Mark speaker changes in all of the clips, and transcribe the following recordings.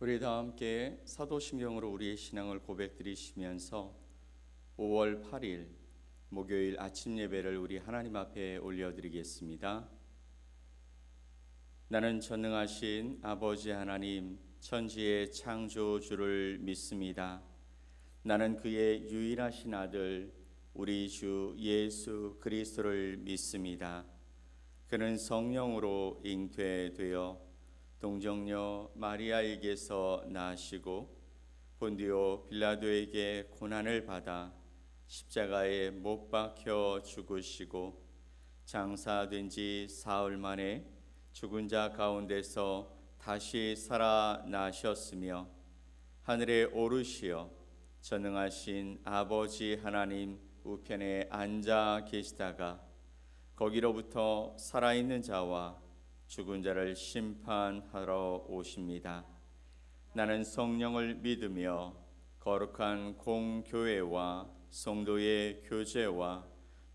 Speaker 1: 우리 다 함께 사도신경으로 우리의 신앙을 고백드리시면서 5월 8일 목요일 아침 예배를 우리 하나님 앞에 올려드리겠습니다. 나는 전능하신 아버지 하나님 천지의 창조주를 믿습니다. 나는 그의 유일하신 아들 우리 주 예수 그리스도를 믿습니다. 그는 성령으로 잉태되어 동정녀 마리아에게서 나시고 본디오 빌라도에게 고난을 받아 십자가에 못 박혀 죽으시고 장사된 지 사흘 만에 죽은 자 가운데서 다시 살아나셨으며 하늘에 오르시어 전능하신 아버지 하나님 우편에 앉아 계시다가 거기로부터 살아있는 자와 죽은 자를 심판하러 오십니다. 나는 성령을 믿으며 거룩한 공교회와 성도의 교제와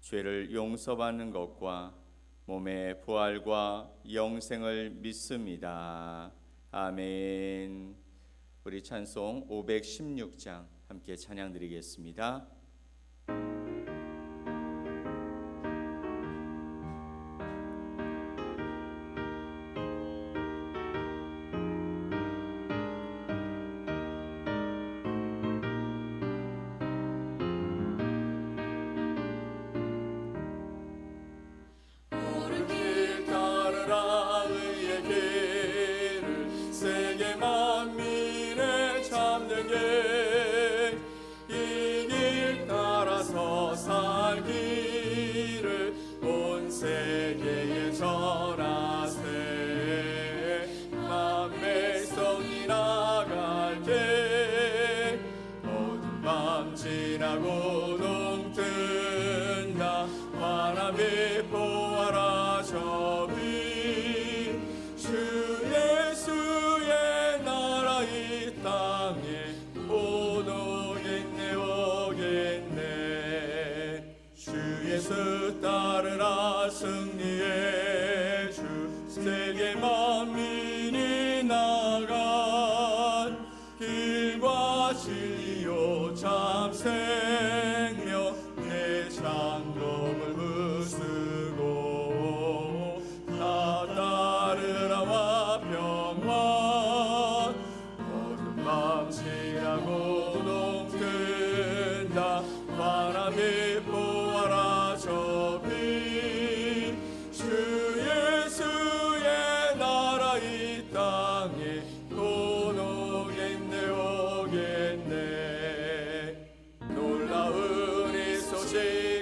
Speaker 1: 죄를 용서받는 것과 몸의 부활과 영생을 믿습니다. 아멘. 우리 찬송 516장 함께 찬양 드리겠습니다.
Speaker 2: 세계에 전하세 만백성이 나갈게 어두운 밤 지나고 동뜬다 바람이 보아라 저비 주 예수의 나라 이 땅에 오노겠네 오겠네 주 예수 따르라 승리의 주 세계 만민이 나간 길과 진리요 참 생명 내 장dom을 부수고 다 따르라와 평화 어두운 밤 지나고 동뜬다 바람이 보아라 저비 주 예수의 나라 이 땅에 곧 오겠네 오겠네 놀라운 이 소식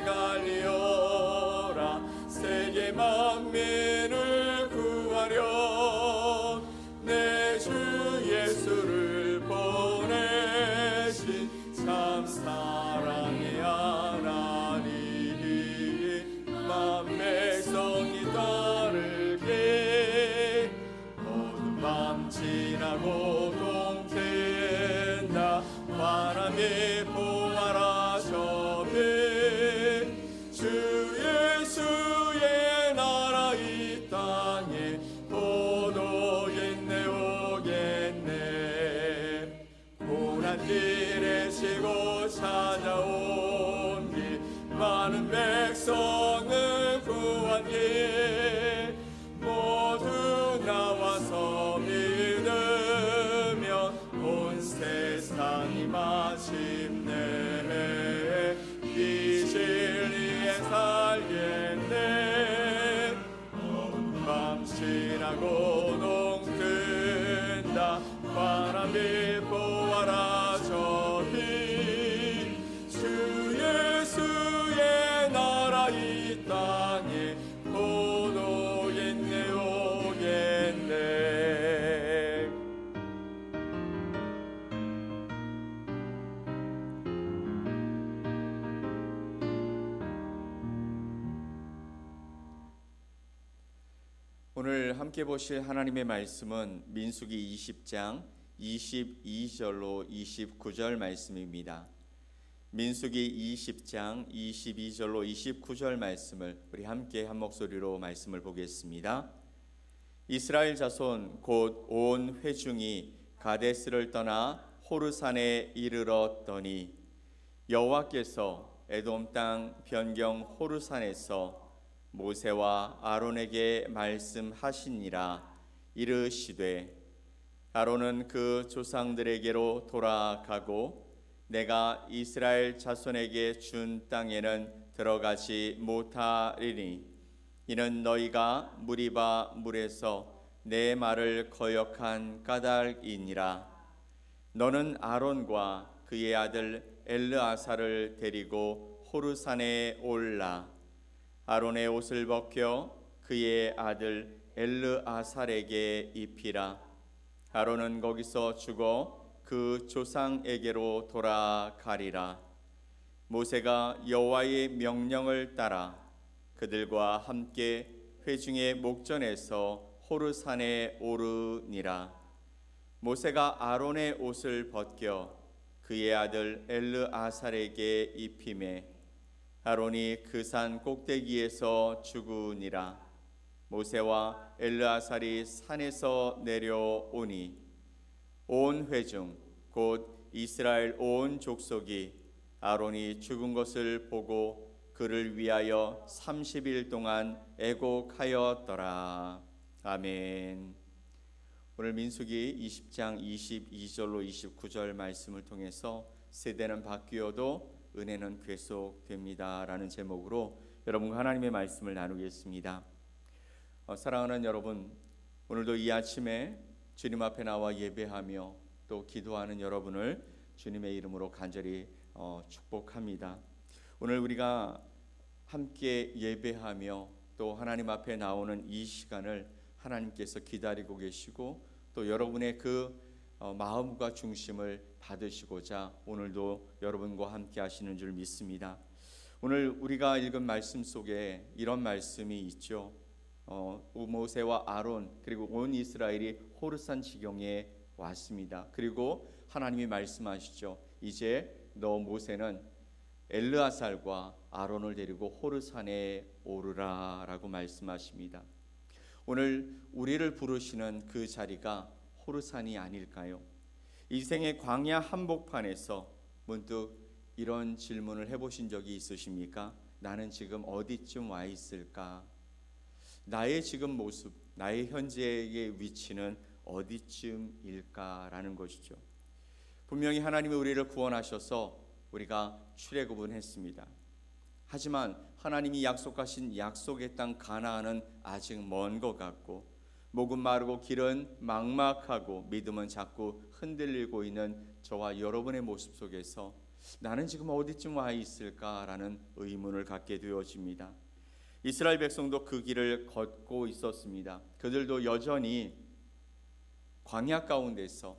Speaker 2: 알리어라 세계 만민을 구하려 내 주 예수를 보내신 참 사랑의 하나님 만백성이 따르게 어두운 밤 지나고 동뜬다 바람이 보아라 저비 주 예수의 나라 이 땅에 곧 오겠네 오겠네 고난 길에 지고 찾아온 길 많은 백성을 구한 길 모두 나와서 믿으면 온 세상이 마침내 이 진리에 살겠네 어두운 밤 지나고 동뜬다 바람이 보아라 저비 주 예수의 나라 이 땅에 곧 오겠네 오겠네
Speaker 1: 오늘 함께 보실 하나님의 말씀은 민수기 20장 22절로 29절 말씀입니다. 민수기 20장 22절로 29절 말씀을 우리 함께 한 목소리로 말씀을 보겠습니다. 이스라엘 자손 곧 온 회중이 가데스를 떠나 호르산에 이르렀더니 여호와께서 에돔 땅 변경 호르산에서 모세와 아론에게 말씀하시니라. 이르시되 아론은 그 조상들에게로 돌아가고 내가 이스라엘 자손에게 준 땅에는 들어가지 못하리니 이는 너희가 무리바 물에서 내 말을 거역한 까닭이니라. 너는 아론과 그의 아들 엘르아사를 데리고 호르산에 올라 아론의 옷을 벗겨 그의 아들 엘르아살에게 입히라. 아론은 거기서 죽어 그 조상에게로 돌아가리라. 모세가 여호와의 명령을 따라 그들과 함께 회중의 목전에서 호르산에 오르니라. 모세가 아론의 옷을 벗겨 그의 아들 엘르아살에게 입히매 아론이 그 산 꼭대기에서 죽으니라. 모세와 엘르아살이 산에서 내려오니 온 회중 곧 이스라엘 온 족속이 아론이 죽은 것을 보고 그를 위하여 30일 동안 애곡하였더라. 아멘. 오늘 민수기 20장 22절로 29절 말씀을 통해서 세대는 바뀌어도 은혜는 계속됩니다 라는 제목으로 여러분과 하나님의 말씀을 나누겠습니다. 사랑하는 여러분, 오늘도 이 아침에 주님 앞에 나와 예배하며 또 기도하는 여러분을 주님의 이름으로 간절히 축복합니다. 오늘 우리가 함께 예배하며 또 하나님 앞에 나오는 이 시간을 하나님께서 기다리고 계시고 또 여러분의 그 마음과 중심을 받으시고자 오늘도 여러분과 함께 하시는 줄 믿습니다. 오늘 우리가 읽은 말씀 속에 이런 말씀이 있죠. 모세와 아론 그리고 온 이스라엘이 호르산 지경에 왔습니다. 그리고 하나님이 말씀하시죠. 이제 너 모세는 엘르아살과 아론을 데리고 호르산에 오르라 라고 말씀하십니다. 오늘 우리를 부르시는 그 자리가 호르산이 아닐까요? 인생의 광야 한복판에서 문득 이런 질문을 해보신 적이 있으십니까? 나는 지금 어디쯤 와 있을까? 나의 지금 모습, 나의 현재의 위치는 어디쯤일까라는 것이죠. 분명히 하나님이 우리를 구원하셔서 우리가 출애굽은 했습니다. 하지만 하나님이 약속하신 약속의 땅 가나안은 아직 먼 것 같고 목은 마르고 길은 막막하고 믿음은 자꾸 흔들리고 있는 저와 여러분의 모습 속에서 나는 지금 어디쯤 와 있을까라는 의문을 갖게 되어집니다. 이스라엘 백성도 그 길을 걷고 있었습니다. 그들도 여전히 광야 가운데서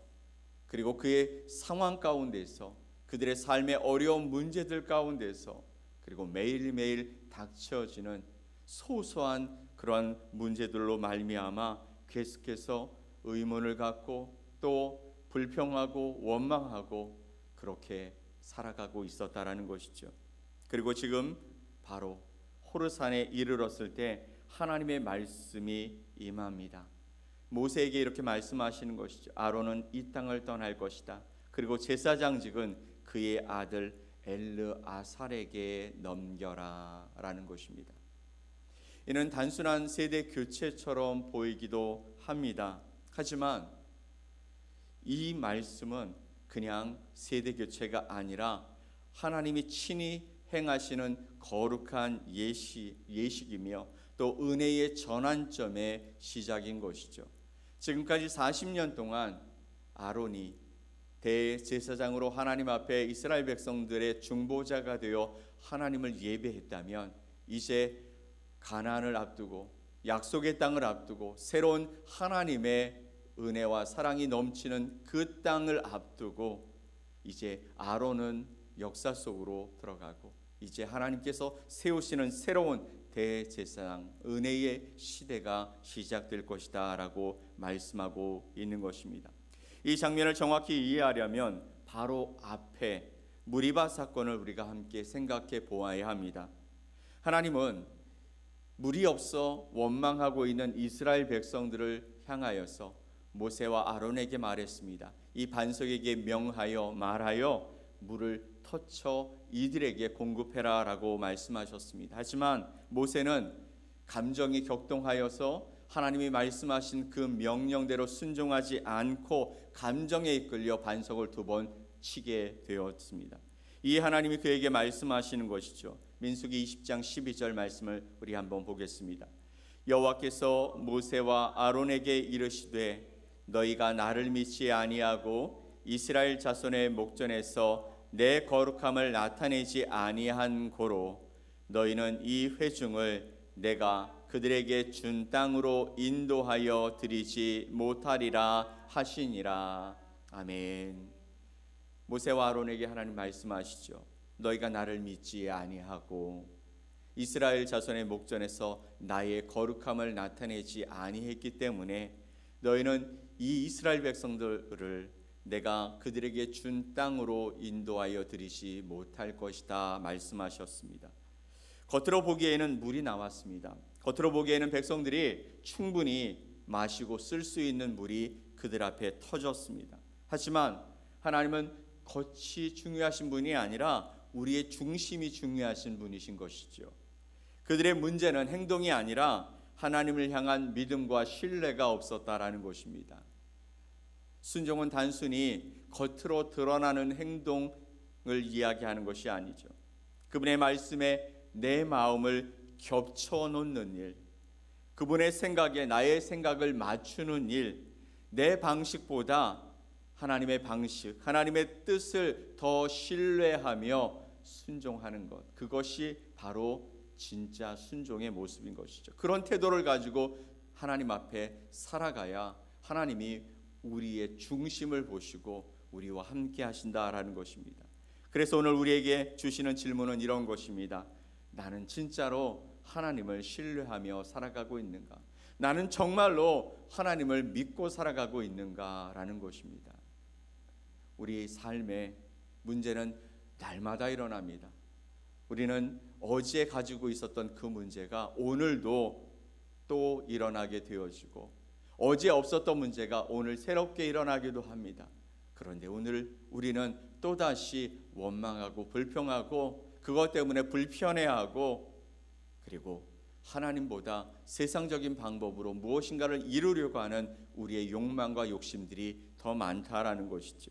Speaker 1: 그리고 그의 상황 가운데서 그들의 삶의 어려운 문제들 가운데서 그리고 매일매일 닥쳐지는 소소한 그러한 문제들로 말미암아 계속해서 의문을 갖고 또 불평하고 원망하고 그렇게 살아가고 있었다라는 것이죠. 그리고 지금 바로 호르산에 이르렀을 때 하나님의 말씀이 임합니다. 모세에게 이렇게 말씀하시는 것이죠. 아론은 이 땅을 떠날 것이다. 그리고 제사장직은 그의 아들 엘르아살에게 넘겨라 라는 것입니다. 이는 단순한 세대 교체처럼 보이기도 합니다. 하지만 이 말씀은 그냥 세대 교체가 아니라 하나님이 친히 행하시는 거룩한 예식이며 또 은혜의 전환점의 시작인 것이죠. 지금까지 40년 동안 아론이 대제사장으로 하나님 앞에 이스라엘 백성들의 중보자가 되어 하나님을 예배했다면 이제 가나안을 앞두고 약속의 땅을 앞두고 새로운 하나님의 은혜와 사랑이 넘치는 그 땅을 앞두고 이제 아론은 역사 속으로 들어가고 이제 하나님께서 세우시는 새로운 대제사장 은혜의 시대가 시작될 것이다 라고 말씀하고 있는 것입니다. 이 장면을 정확히 이해하려면 바로 앞에 무리바 사건을 우리가 함께 생각해 보아야 합니다. 하나님은 물이 없어 원망하고 있는 이스라엘 백성들을 향하여서 모세와 아론에게 말했습니다. 이 반석에게 명하여 말하여 물을 터쳐 이들에게 공급해라 라고 말씀하셨습니다. 하지만 모세는 감정이 격동하여서 하나님이 말씀하신 그 명령대로 순종하지 않고 감정에 이끌려 반석을 2번 치게 되었습니다. 이 하나님이 그에게 말씀하시는 것이죠. 민수기 20장 12절 말씀을 우리 한번 보겠습니다. 여호와께서 모세와 아론에게 이르시되 너희가 나를 믿지 아니하고 이스라엘 자손의 목전에서 내 거룩함을 나타내지 아니한 고로 너희는 이 회중을 내가 그들에게 준 땅으로 인도하여 드리지 못하리라 하시니라. 아멘. 모세와 아론에게 하나님 말씀하시죠. 너희가 나를 믿지 아니하고 이스라엘 자손의 목전에서 나의 거룩함을 나타내지 아니했기 때문에 너희는 이 이스라엘 백성들을 내가 그들에게 준 땅으로 인도하여 드리지 못할 것이다 말씀하셨습니다. 겉으로 보기에는 물이 나왔습니다. 겉으로 보기에는 백성들이 충분히 마시고 쓸 수 있는 물이 그들 앞에 터졌습니다. 하지만 하나님은 겉이 중요하신 분이 아니라 우리의 중심이 중요하신 분이신 것이죠. 그들의 문제는 행동이 아니라 하나님을 향한 믿음과 신뢰가 없었다라는 것입니다. 순종은 단순히 겉으로 드러나는 행동을 이야기하는 것이 아니죠. 그분의 말씀에 내 마음을 겹쳐 놓는 일, 그분의 생각에 나의 생각을 맞추는 일, 내 방식보다 하나님의 방식, 하나님의 뜻을 더 신뢰하며 순종하는 것, 그것이 바로 진짜 순종의 모습인 것이죠. 그런 태도를 가지고 하나님 앞에 살아가야 하나님이 우리의 중심을 보시고 우리와 함께 하신다라는 것입니다. 그래서 오늘 우리에게 주시는 질문은 이런 것입니다. 나는 진짜로 하나님을 신뢰하며 살아가고 있는가? 나는 정말로 하나님을 믿고 살아가고 있는가라는 것입니다. 우리 삶의 문제는 날마다 일어납니다. 우리는 어제 가지고 있었던 그 문제가 오늘도 또 일어나게 되어지고 어제 없었던 문제가 오늘 새롭게 일어나기도 합니다. 그런데 오늘 우리는 또다시 원망하고 불평하고 그것 때문에 불편해하고 그리고 하나님보다 세상적인 방법으로 무엇인가를 이루려고 하는 우리의 욕망과 욕심들이 더 많다라는 것이죠.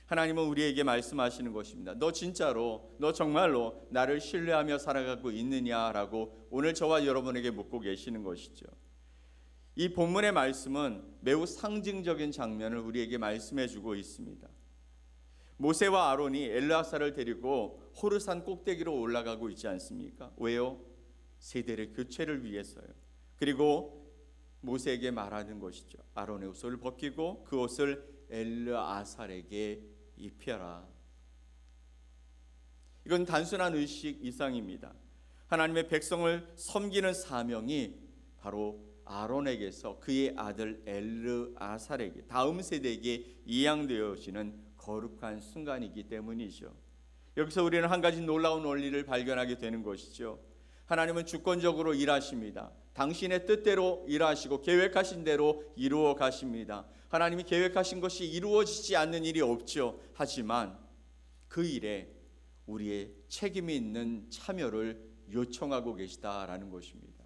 Speaker 1: 하나님은 우리에게 말씀하시는 것입니다. 너 진짜로, 너 정말로 나를 신뢰하며 살아가고 있느냐라고 오늘 저와 여러분에게 묻고 계시는 것이죠. 이 본문의 말씀은 매우 상징적인 장면을 우리에게 말씀해 주고 있습니다. 모세와 아론이 엘르아사를 데리고 호르산 꼭대기로 올라가고 있지 않습니까? 왜요? 세대의 교체를 위해서요. 그리고 모세에게 말하는 것이죠. 아론의 옷을 벗기고 그 옷을 엘르아살에게 입혀라. 이건 단순한 의식 이상입니다. 하나님의 백성을 섬기는 사명이 바로 아론에게서 그의 아들 엘르아살에게 다음 세대에게 이양되어지는 거룩한 순간이기 때문이죠. 여기서 우리는 한 가지 놀라운 원리를 발견하게 되는 것이죠. 하나님은 주권적으로 일하십니다. 당신의 뜻대로 일하시고 계획하신 대로 이루어 가십니다. 하나님이 계획하신 것이 이루어지지 않는 일이 없죠. 하지만 그 일에 우리의 책임이 있는 참여를 요청하고 계시다라는 것입니다.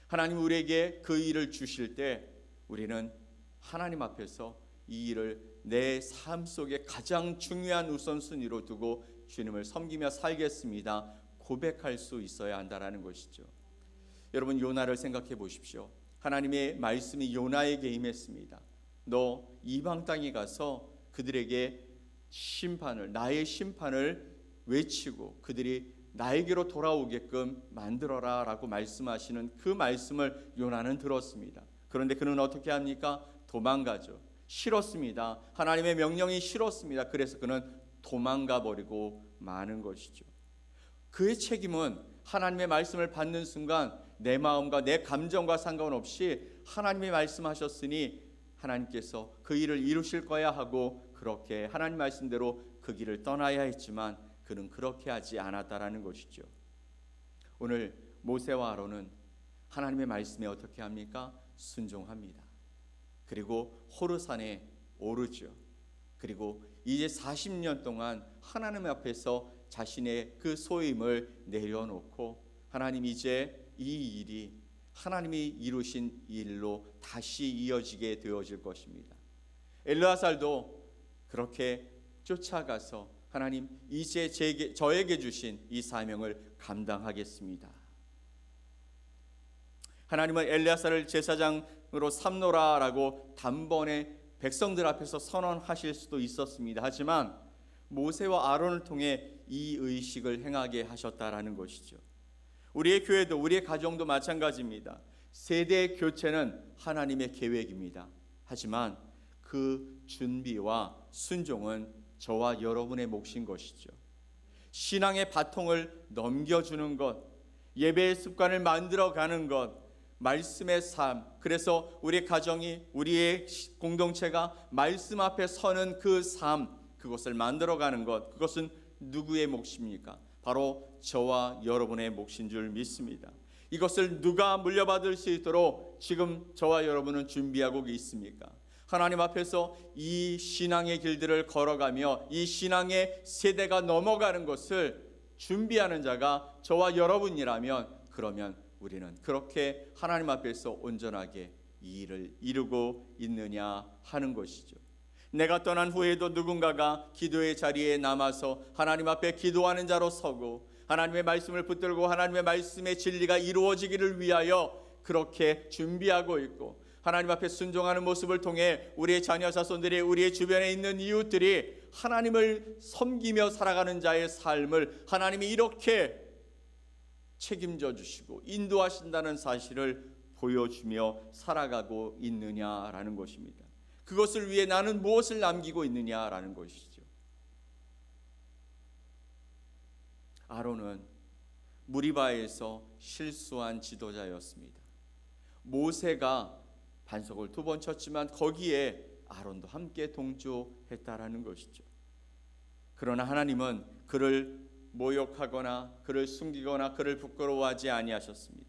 Speaker 1: 하나님 우리에게 그 일을 주실 때 우리는 하나님 앞에서 이 일을 내 삶 속에 가장 중요한 우선순위로 두고 주님을 섬기며 살겠습니다. 고백할 수 있어야 한다라는 것이죠. 여러분 요나를 생각해 보십시오. 하나님의 말씀이 요나에게 임했습니다. 너 이방 땅에 가서 그들에게 심판을 나의 심판을 외치고 그들이 나에게로 돌아오게끔 만들어라 라고 말씀하시는 그 말씀을 요나는 들었습니다. 그런데 그는 어떻게 합니까? 도망가죠. 싫었습니다. 하나님의 명령이 싫었습니다. 그래서 그는 도망가 버리고 마는 것이죠. 그의 책임은 하나님의 말씀을 받는 순간 내 마음과 내 감정과 상관없이 하나님이 말씀하셨으니 하나님께서 그 일을 이루실 거야 하고 그렇게 하나님 말씀대로 그 길을 떠나야 했지만 그는 그렇게 하지 않았다라는 것이죠. 오늘 모세와 아론은 하나님의 말씀에 어떻게 합니까? 순종합니다. 그리고 호르산에 오르죠. 그리고 이제 40년 동안 하나님 앞에서 자신의 그 소임을 내려놓고 하나님 이제 이 일이 하나님이 이루신 일로 다시 이어지게 되어질 것입니다. 엘르아살도 그렇게 쫓아가서 하나님 이제 저에게 주신 이 사명을 감당하겠습니다. 하나님은 엘르아살을 제사장으로 삼노라라고 단번에 백성들 앞에서 선언하실 수도 있었습니다. 하지만 모세와 아론을 통해 이 의식을 행하게 하셨다라는 것이죠. 우리의 교회도 우리의 가정도 마찬가지입니다. 세대 교체는 하나님의 계획입니다. 하지만 그 준비와 순종은 저와 여러분의 몫인 것이죠. 신앙의 바통을 넘겨주는 것, 예배의 습관을 만들어가는 것, 말씀의 삶, 그래서 우리 가정이 우리의 공동체가 말씀 앞에 서는 그 삶, 그것을 만들어가는 것, 그것은 누구의 몫입니까? 바로 저와 여러분의 몫인 줄 믿습니다. 이것을 누가 물려받을 수 있도록 지금 저와 여러분은 준비하고 있습니까? 하나님 앞에서 이 신앙의 길들을 걸어가며 이 신앙의 세대가 넘어가는 것을 준비하는 자가 저와 여러분이라면, 그러면 우리는 그렇게 하나님 앞에서 온전하게 이 일을 이루고 있느냐 하는 것이죠. 내가 떠난 후에도 누군가가 기도의 자리에 남아서 하나님 앞에 기도하는 자로 서고 하나님의 말씀을 붙들고 하나님의 말씀의 진리가 이루어지기를 위하여 그렇게 준비하고 있고, 하나님 앞에 순종하는 모습을 통해 우리의 자녀 자손들이, 우리의 주변에 있는 이웃들이 하나님을 섬기며 살아가는 자의 삶을 하나님이 이렇게 책임져 주시고 인도하신다는 사실을 보여주며 살아가고 있느냐라는 것입니다. 그것을 위해 나는 무엇을 남기고 있느냐라는 것이죠. 아론은 무리바에서 실수한 지도자였습니다. 모세가 반석을 2번 쳤지만 거기에 아론도 함께 동조했다라는 것이죠. 그러나 하나님은 그를 모욕하거나 그를 숨기거나 그를 부끄러워하지 아니하셨습니다.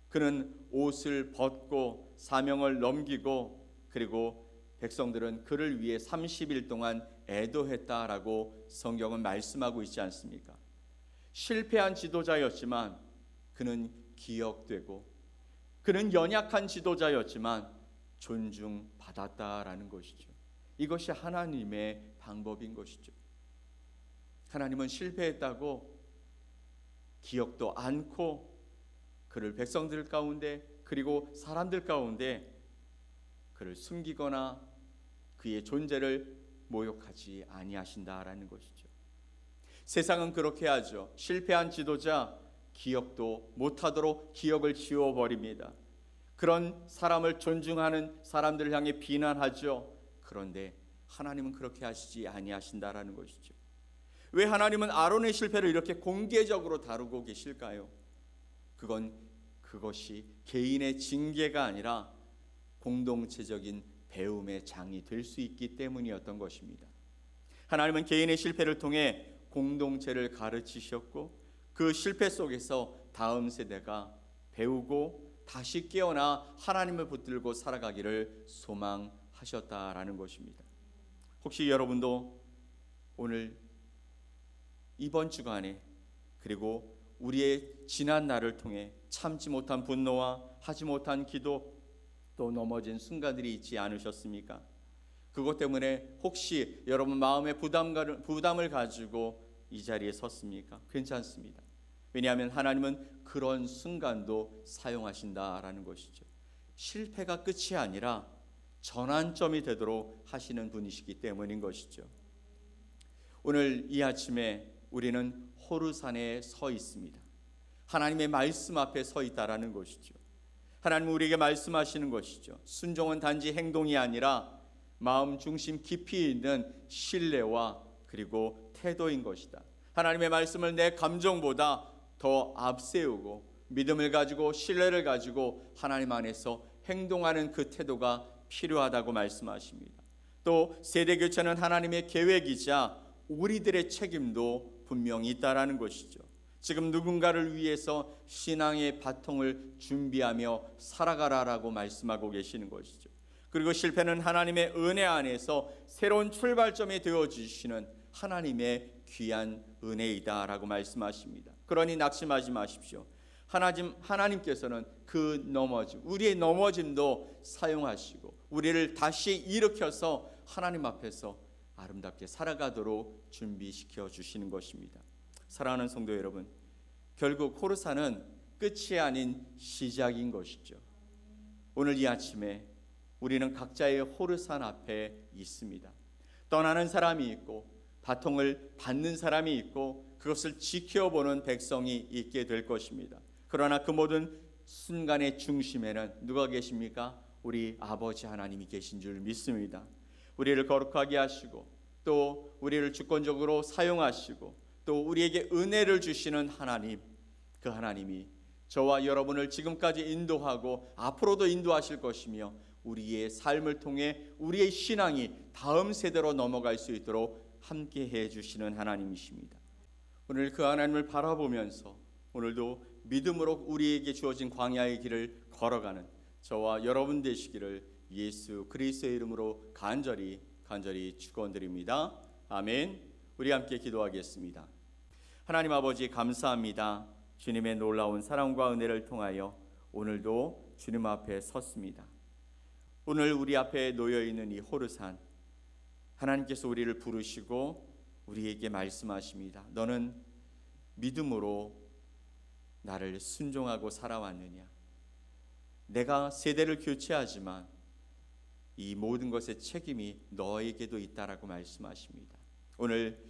Speaker 1: 그는 옷을 벗고 사명을 넘기고, 그리고 백성들은 그를 위해 30일 동안 애도했다라고 성경은 말씀하고 있지 않습니까? 실패한 지도자였지만 그는 기억되고, 그는 연약한 지도자였지만 존중받았다라는 것이죠. 이것이 하나님의 방법인 것이죠. 하나님은 실패했다고 기억도 않고 그를 백성들 가운데, 그리고 사람들 가운데 그를 숨기거나 그의 존재를 모욕하지 아니하신다라는 것이죠. 세상은 그렇게 하죠. 실패한 지도자 기억도 못하도록 기억을 지워버립니다. 그런 사람을 존중하는 사람들을 향해 비난하죠. 그런데 하나님은 그렇게 하시지 아니하신다라는 것이죠. 왜 하나님은 아론의 실패를 이렇게 공개적으로 다루고 계실까요? 그것이 개인의 징계가 아니라 공동체적인 배움의 장이 될 수 있기 때문이었던 것입니다. 하나님은 개인의 실패를 통해 공동체를 가르치셨고, 그 실패 속에서 다음 세대가 배우고 다시 깨어나 하나님을 붙들고 살아가기를 소망하셨다라는 것입니다. 혹시 여러분도 오늘 이번 주간에, 그리고 우리의 지난 날을 통해 참지 못한 분노와 하지 못한 기도, 또 넘어진 순간들이 있지 않으셨습니까? 그것 때문에 혹시 여러분 마음의 부담을 가지고 이 자리에 섰습니까? 괜찮습니다. 왜냐하면 하나님은 그런 순간도 사용하신다라는 것이죠. 실패가 끝이 아니라 전환점이 되도록 하시는 분이시기 때문인 것이죠. 오늘 이 아침에 우리는 호르산에 서 있습니다. 하나님의 말씀 앞에 서 있다라는 것이죠. 하나님은 우리에게 말씀하시는 것이죠. 순종은 단지 행동이 아니라 마음 중심 깊이 있는 신뢰와 그리고 태도인 것이다. 하나님의 말씀을 내 감정보다 더 앞세우고 믿음을 가지고 신뢰를 가지고 하나님 안에서 행동하는 그 태도가 필요하다고 말씀하십니다. 또 세대교체는 하나님의 계획이자 우리들의 책임도 분명히 있다라는 것이죠. 지금 누군가를 위해서 신앙의 바통을 준비하며 살아가라라고 말씀하고 계시는 것이죠. 그리고 실패는 하나님의 은혜 안에서 새로운 출발점이 되어주시는 하나님의 귀한 은혜이다라고 말씀하십니다. 그러니 낙심하지 마십시오. 하나님께서는 그 넘어짐, 우리의 넘어짐도 사용하시고 우리를 다시 일으켜서 하나님 앞에서 아름답게 살아가도록 준비시켜 주시는 것입니다. 사랑하는 성도 여러분, 결국 호르사는 끝이 아닌 시작인 것이죠. 오늘 이 아침에 우리는 각자의 호르산 앞에 있습니다. 떠나는 사람이 있고 바통을 받는 사람이 있고 그것을 지켜보는 백성이 있게 될 것입니다. 그러나 그 모든 순간의 중심에는 누가 계십니까? 우리 아버지 하나님이 계신 줄 믿습니다. 우리를 거룩하게 하시고 또 우리를 주권적으로 사용하시고 또 우리에게 은혜를 주시는 하나님, 그 하나님이 저와 여러분을 지금까지 인도하고 앞으로도 인도하실 것이며 우리의 삶을 통해 우리의 신앙이 다음 세대로 넘어갈 수 있도록 함께 해주시는 하나님이십니다. 오늘 그 하나님을 바라보면서 오늘도 믿음으로 우리에게 주어진 광야의 길을 걸어가는 저와 여러분 되시기를 예수 그리스도의 이름으로 간절히 축원드립니다. 아멘. 우리 함께 기도하겠습니다. 하나님 아버지 감사합니다. 주님의 놀라운 사랑과 은혜를 통하여 오늘도 주님 앞에 섰습니다. 오늘 우리 앞에 놓여있는 이 호르산, 하나님께서 우리를 부르시고 우리에게 말씀하십니다. 너는 믿음으로 나를 순종하고 살아왔느냐? 내가 세대를 교체하지만 이 모든 것의 책임이 너에게도 있다라고 말씀하십니다. 오늘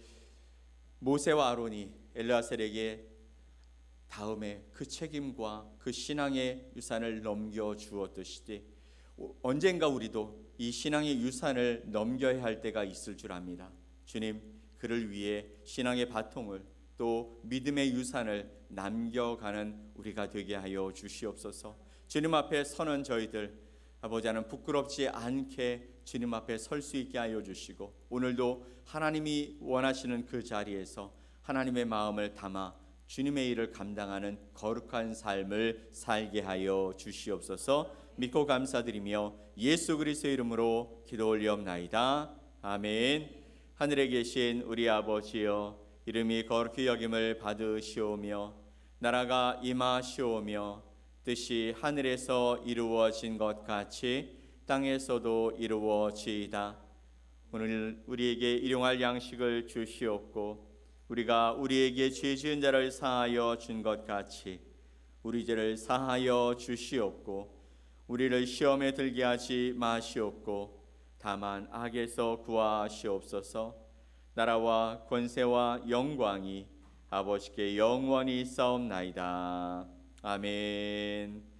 Speaker 1: 모세와 아론이 엘르아셀에게 다음에 그 책임과 그 신앙의 유산을 넘겨주었듯이 언젠가 우리도 이 신앙의 유산을 넘겨야 할 때가 있을 줄 압니다. 주님, 그를 위해 신앙의 바통을 또 믿음의 유산을 남겨가는 우리가 되게 하여 주시옵소서. 주님 앞에 서는 저희들 아버지 하나님 부끄럽지 않게 주님 앞에 설 수 있게 하여 주시고 오늘도 하나님이 원하시는 그 자리에서 하나님의 마음을 담아 주님의 일을 감당하는 거룩한 삶을 살게 하여 주시옵소서. 믿고 감사드리며 예수 그리스도의 이름으로 기도 올리옵나이다. 아멘. 하늘에 계신 우리 아버지여, 이름이 거룩히 여김을 받으시오며 나라가 임하시오며 뜻이 하늘에서 이루어진 것 같이 땅에서도 이루어지이다. 오늘 우리에게 일용할 양식을 주시옵고 우리가 우리에게 죄 지은 자를 사하여 준 것 같이 우리 죄를 사하여 주시옵고 우리를 시험에 들게 하지 마시옵고 다만 악에서 구하시옵소서. 나라와 권세와 영광이 아버지께 영원히 있사옵나이다. 아멘.